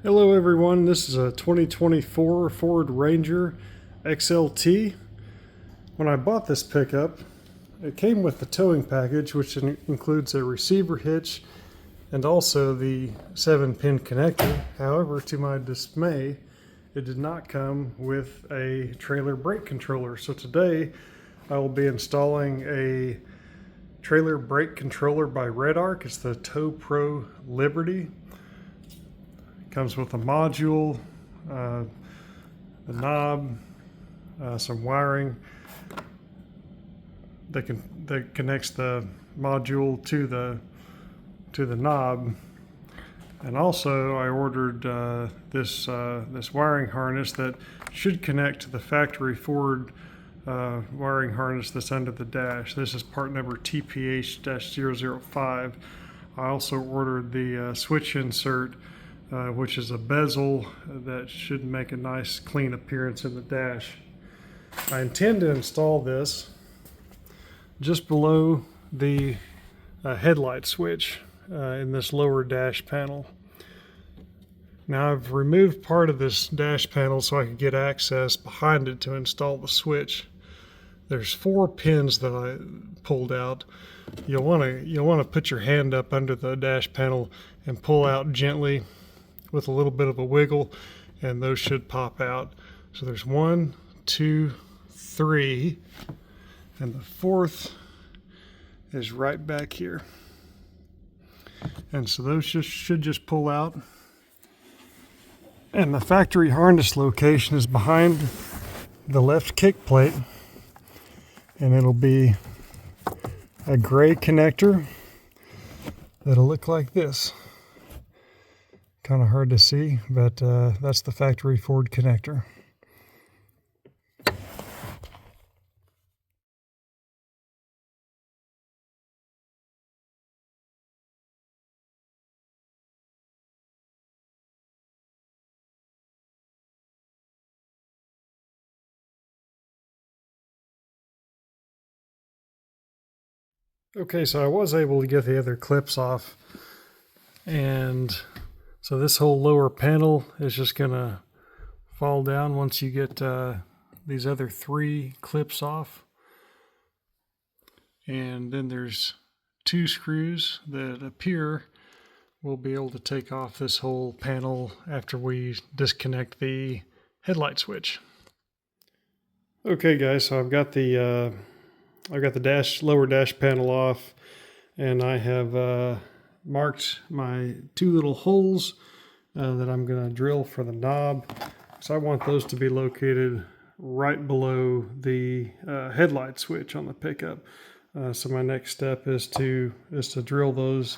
Hello everyone, this is a 2024 Ford Ranger XLT. When I bought this pickup, it came with the towing package, which includes a receiver hitch and also the 7-pin connector. However, to my dismay, it did not come with a trailer brake controller. So today I will be installing a trailer brake controller by Redarc. It's the Tow Pro Liberty. Comes with a module, the knob, some wiring that connects the module to the knob, and also I ordered this wiring harness that should connect to the factory Ford wiring harness that's under the dash. This is part number TPH-005. I also ordered the switch insert, which is a bezel that should make a nice clean appearance in the dash. I intend to install this just below the headlight switch in this lower dash panel. Now I've removed part of this dash panel so I can get access behind it to install the switch. There's 4 pins that I pulled out. You'll want to put your hand up under the dash panel and pull out gently with a little bit of a wiggle, and those should pop out. So there's 1, 2, 3, and the 4th is right back here. And so those should just pull out. And the factory harness location is behind the left kick plate, and it'll be a gray connector that'll look like this. Kind of hard to see, but that's the factory Ford connector. Okay, so I was able to get the other clips off, and so this whole lower panel is just gonna fall down once you get these other 3 clips off. And then there's 2 screws that appear we'll be able to take off this whole panel after we disconnect the headlight switch. Okay guys, so I've got the lower dash panel off, and I have marked my 2 little holes that I'm going to drill for the knob. So I want those to be located right below the headlight switch on the pickup. So my next step is to drill those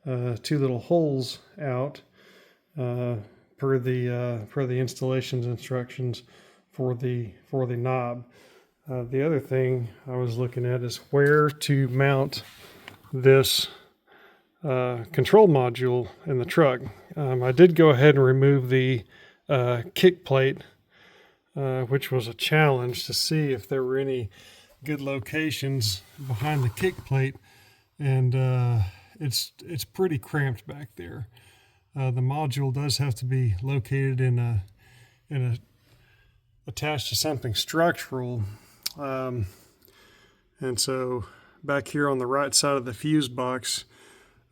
2 little holes out per the installations instructions for the knob. The other thing I was looking at is where to mount this control module in the truck. I did go ahead and remove the kick plate, which was a challenge to see if there were any good locations behind the kick plate, and it's pretty cramped back there. The module does have to be located in a attached to something structural, and so back here on the right side of the fuse box,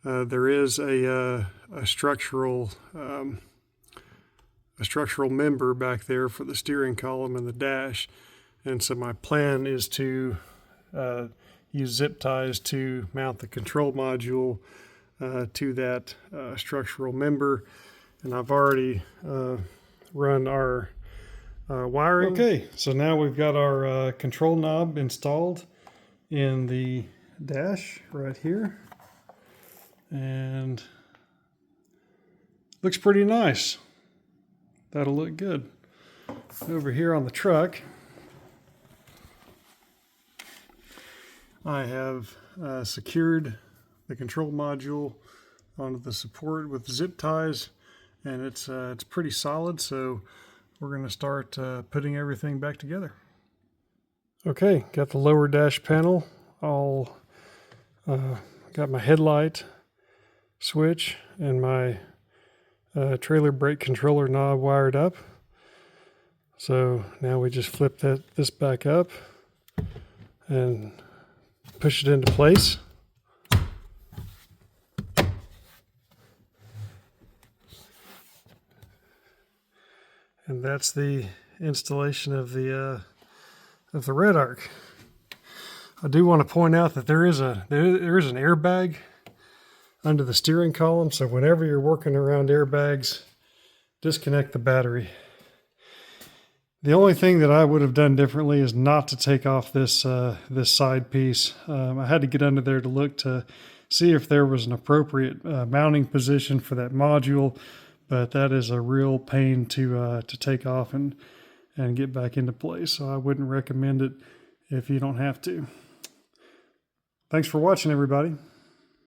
there is a structural member back there for the steering column and the dash. And so my plan is to use zip ties to mount the control module to that structural member. And I've already run our wiring. Okay, so now we've got our control knob installed in the dash right here, and looks pretty nice. That'll look good. Over here on the truck, I have secured the control module onto the support with zip ties, and it's pretty solid, so we're going to start putting everything back together. Okay, got the lower dash panel all got my headlight switch and my trailer brake controller knob wired up. So now we just flip this back up and push it into place. And that's the installation of the Redarc. I do want to point out that there is an airbag under the steering column, so whenever you're working around airbags, disconnect the battery. The only thing that I would have done differently is not to take off this this side piece. I had to get under there to look to see if there was an appropriate mounting position for that module, but that is a real pain to take off and get back into place. So I wouldn't recommend it if you don't have to. Thanks for watching, everybody.